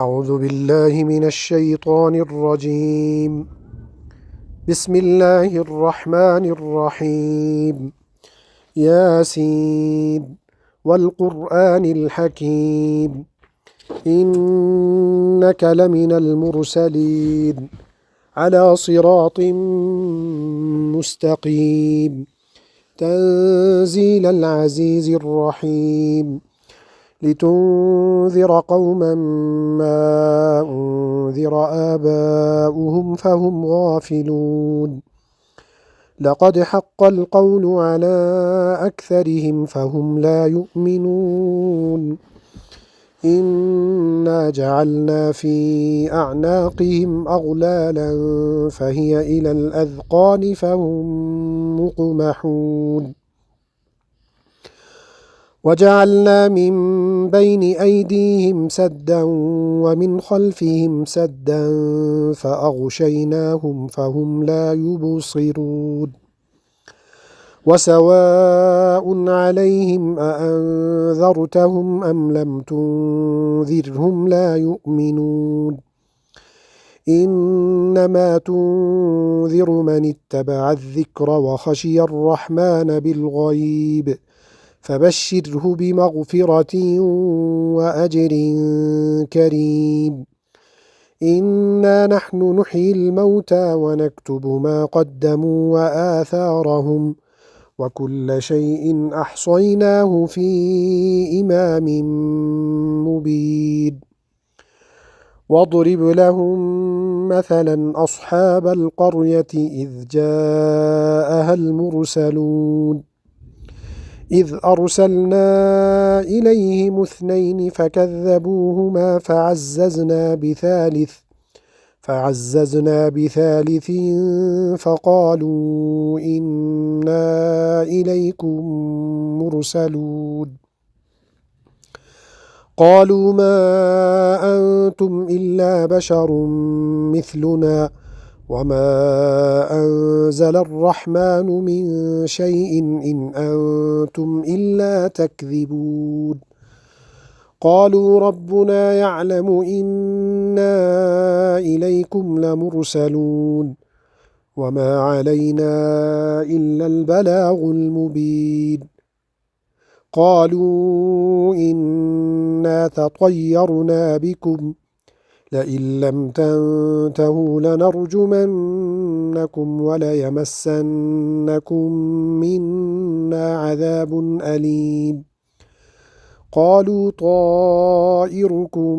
أعوذ بالله من الشيطان الرجيم. بسم الله الرحمن الرحيم. ياسين والقرآن الحكيم إنك لمن المرسلين على صراط مستقيم تنزيل العزيز الرحيم لتنذر قوما ما أنذر آباؤهم فهم غافلون لقد حق القول على أكثرهم فهم لا يؤمنون إنا جعلنا في أعناقهم أغلالا فهي إلى الأذقان فهم مقمحون وجعلنا من بين أيديهم سدا ومن خلفهم سدا فأغشيناهم فهم لا يبصرون وسواء عليهم أأنذرتهم أم لم تنذرهم لا يؤمنون إنما تنذر من اتبع الذكر وخشي الرحمن بالغيب فبشره بمغفرة وأجر كريم إنا نحن نحيي الموتى ونكتب ما قدموا وآثارهم وكل شيء أحصيناه في إمام مبين واضرب لهم مثلا أصحاب القرية إذ جاءها المرسلون إذ أرسلنا إليهم 2 فكذبوهما فعززنا بثالث فقالوا إنا إليكم مرسلون قالوا ما أنتم إلا بشر مثلنا وما أنزل الرحمن من شيء إن أنتم إلا تكذبون قالوا ربنا يعلم إنا إليكم لمرسلون وما علينا إلا البلاغ المبين قالوا إنا تطيرنا بكم لئن لم تنتهوا لنرجمنكم وليمسنكم منا عذاب أليم قالوا طائركم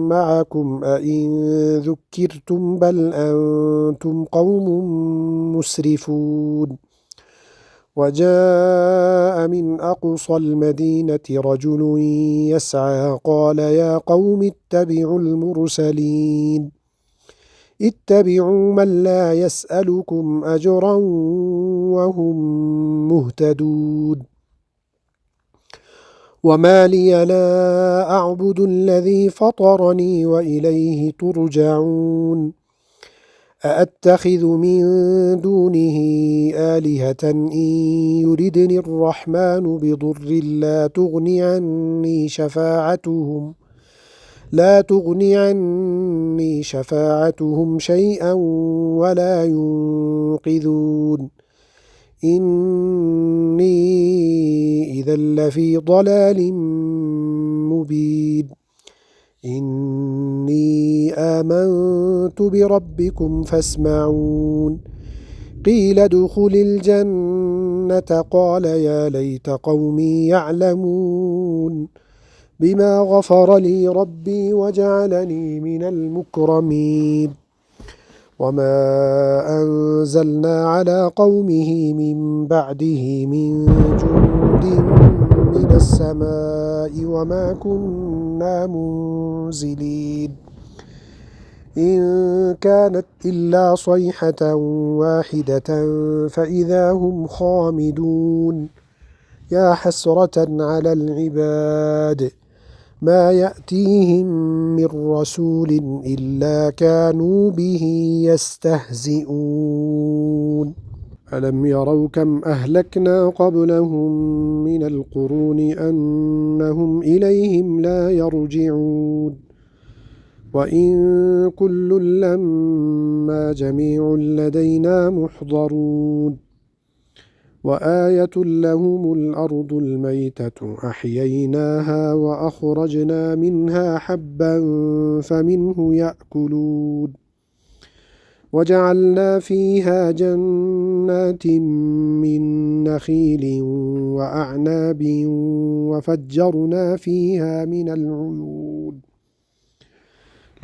معكم أئن ذكرتم بل أنتم قوم مسرفون وجاء من أقصى المدينة رجل يسعى قال يا قوم اتبعوا المرسلين اتبعوا من لا يسألكم أجرا وهم مهتدون وما لي لا أعبد الذي فطرني وإليه ترجعون أأتخذ من دونه آلهة إن يردني الرحمن بضر لا تغني عني شفاعتهم شيئا ولا ينقذون إني إذا لفي ضلال مبين إني آمنت بربكم فاسمعون قيل ادخل الجنة قال يا ليت قومي يعلمون بما غفر لي ربي وجعلني من المكرمين وما أنزلنا على قومه من بعده من جند من السماء وما كنا منزلين إن كانت إلا صيحة واحدة فإذا هم خامدون يا حسرة على العباد ما يأتيهم من رسول إلا كانوا به يستهزئون ألم يروا كم أهلكنا قبلهم من القرون أنهم إليهم لا يرجعون وإن كل لما جميع لدينا محضرون وآية لهم الأرض الميتة أحييناها وأخرجنا منها حبا فمنه يأكلون وجعلنا فيها جنات من نخيل وأعناب وفجرنا فيها من العيون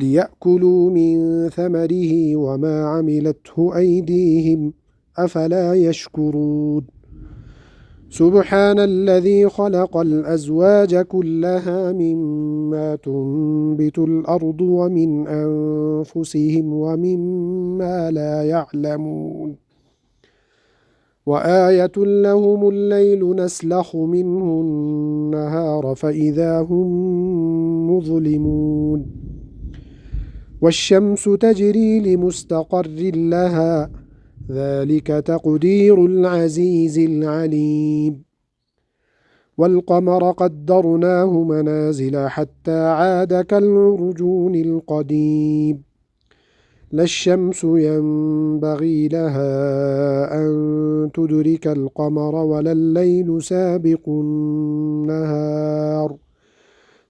ليأكلوا من ثمره وما عملته أيديهم أفلا يشكرون سبحان الذي خلق الأزواج كلها مما تنبت الأرض ومن أنفسهم ومما لا يعلمون وآية لهم الليل نسلخ منه النهار فإذا هم مظلمون والشمس تجري لمستقر لها ذلك تقدير العزيز العليم والقمر قدرناه منازل حتى عاد كالعرجون القديم لا الشمس ينبغي لها أن تدرك القمر ولا الليل سابق النهار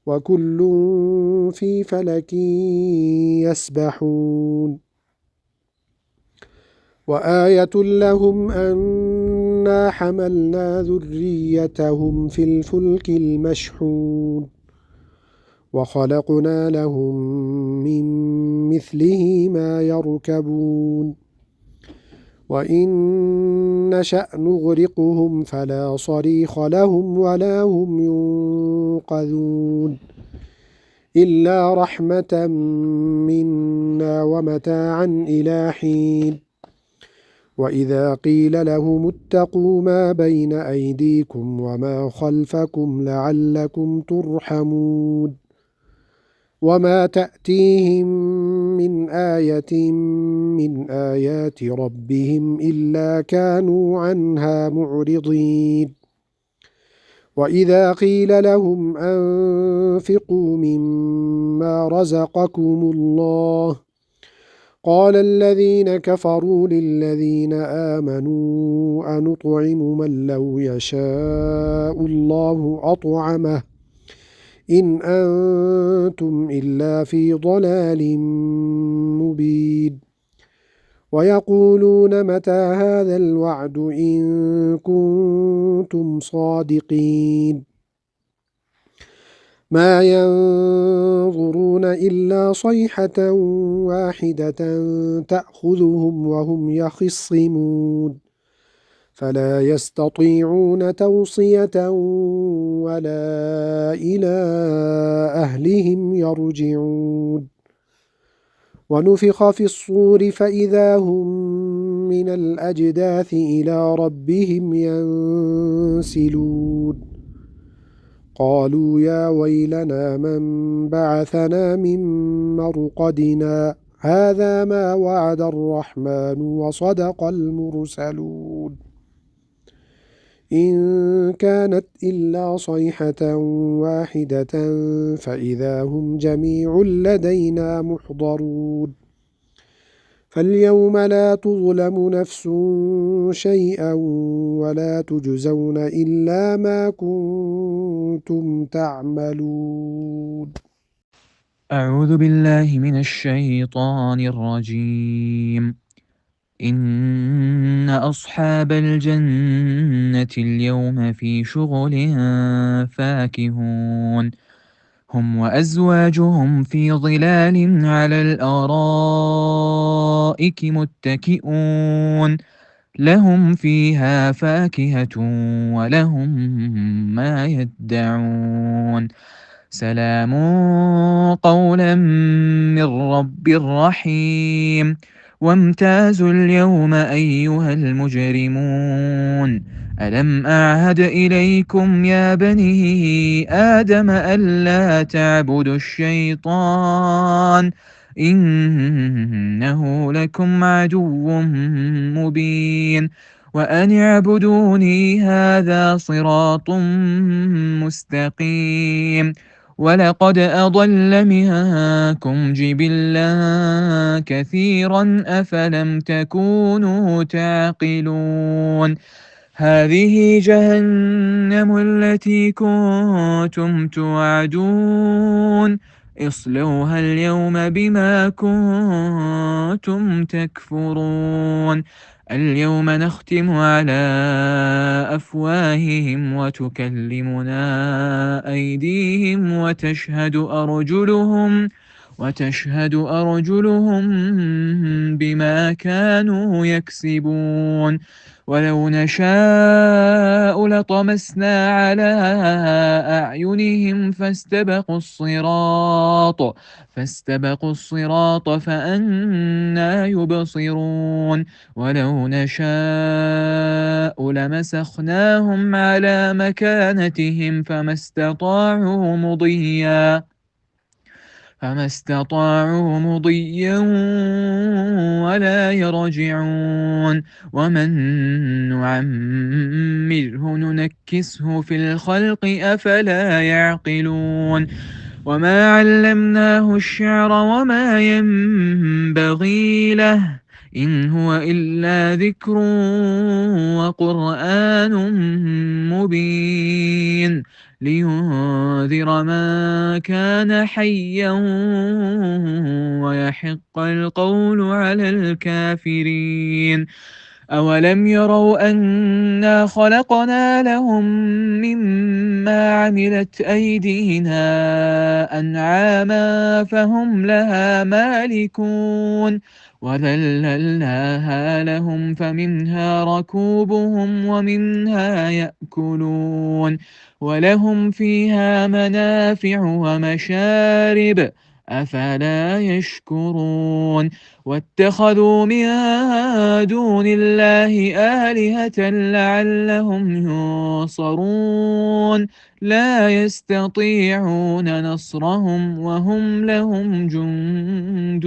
وكل في فلك يسبحون وآية لهم أنا حملنا ذريتهم في الفلك المشحون وخلقنا لهم من مثله ما يركبون وإن نشأ نغرقهم فلا صريخ لهم ولا هم ينقذون إلا رحمة منا ومتاعا إلى حين وإذا قيل لهم اتقوا ما بين أيديكم وما خلفكم لعلكم ترحمون وما تأتيهم من آية من آيات ربهم إلا كانوا عنها معرضين وإذا قيل لهم أنفقوا مما رزقكم الله قال الذين كفروا للذين آمنوا أنطعم من لو يشاء الله أطعمه إن أنتم إلا في ضلال مبين ويقولون متى هذا الوعد إن كنتم صادقين ما ينظرون إلا صيحة واحدة تأخذهم وهم يخصمون فلا يستطيعون توصية ولا إلى أهلهم يرجعون ونفخ في الصور فإذا هم من الأجداث إلى ربهم ينسلون قالوا يا ويلنا من بعثنا من مرقدنا هذا ما وعد الرحمن وصدق المرسلون إن كانت إلا صيحة واحدة فإذا هم جميع لدينا محضرون فاليوم لا تظلم نفس شيئا ولا تجزون إلا ما كنتم تعملون. أعوذ بالله من الشيطان الرجيم. إن أصحاب الجنة اليوم في شغل فاكهون هم وأزواجهم في ظلال على الأرائك متكئون لهم فيها فاكهة ولهم ما يدعون سلام قولا من رب رحيم وامتازوا اليوم أيها المجرمون ألم أعهد إليكم يا بني آدم ألا تعبدوا الشيطان إنه لكم عدو مبين وأن اعبدوني هذا صراط مستقيم ولقد أضل منكم جبلا كثيرا أفلم تكونوا تعقلون هذه جهنم التي كنتم توعدون اصلوها اليوم بما كنتم تكفرون اليوم نختم على أفواههم وتكلمنا أيديهم وتشهد أرجلهم بما كانوا يكسبون ولو نشاء لطمسنا على أعينهم فاستبقوا الصراط فأنى يبصرون ولو نشاء لمسخناهم على مكانتهم فما استطاعوا مضيا ولا يرجعون ومن نعمره ننكسه في الخلق أفلا يعقلون وما علمناه الشعر وما ينبغي له إن هو إلا ذكر وقرآن مبين لينذر من كان حيا ويحق القول على الكافرين أولم يروا أنا خلقنا لهم مما عملت أيدينا أنعاما فهم لها مالكون وذللناها لهم فمنها ركوبهم ومنها يأكلون ولهم فيها منافع ومشارب أفلا يشكرون واتخذوا من دون الله آلهة لعلهم ينصرون لا يستطيعون نصرهم وهم لهم جند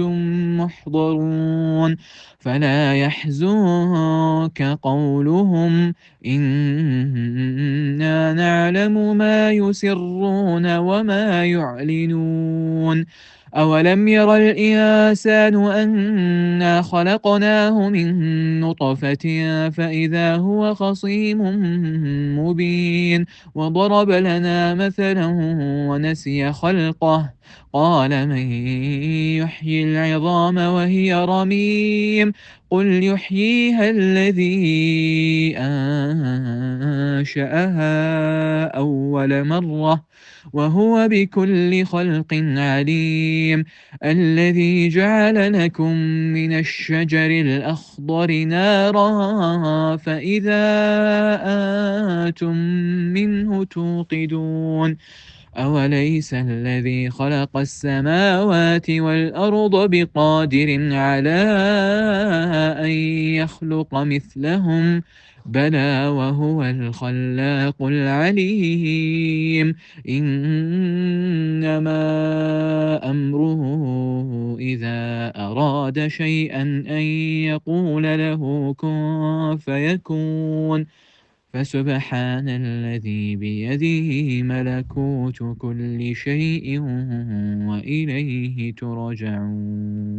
محضرون فلا يحزنك قولهم إنا نعلم ما يسرون وما يعلنون أولم ير الإنسان أنا خلقناه من نطفة فإذا هو خصيم مبين وضرب لنا مثلا ونسي خلقه قال من يحيي العظام وهي رميم قل يحييها الذي أنشأها أول مرة وهو بكل خلق عليم الذي جعل لكم من الشجر الأخضر نارا فإذا أنتم منه توقدون أوليس الذي خلق السماوات والأرض بقادر على أن يخلق مثلهم بلى وهو الخلاق العليم إنما أمره إذا أراد شيئا أن يقول له كن فيكون فسبحان الذي بيده ملكوت كل شيء وإليه ترجعون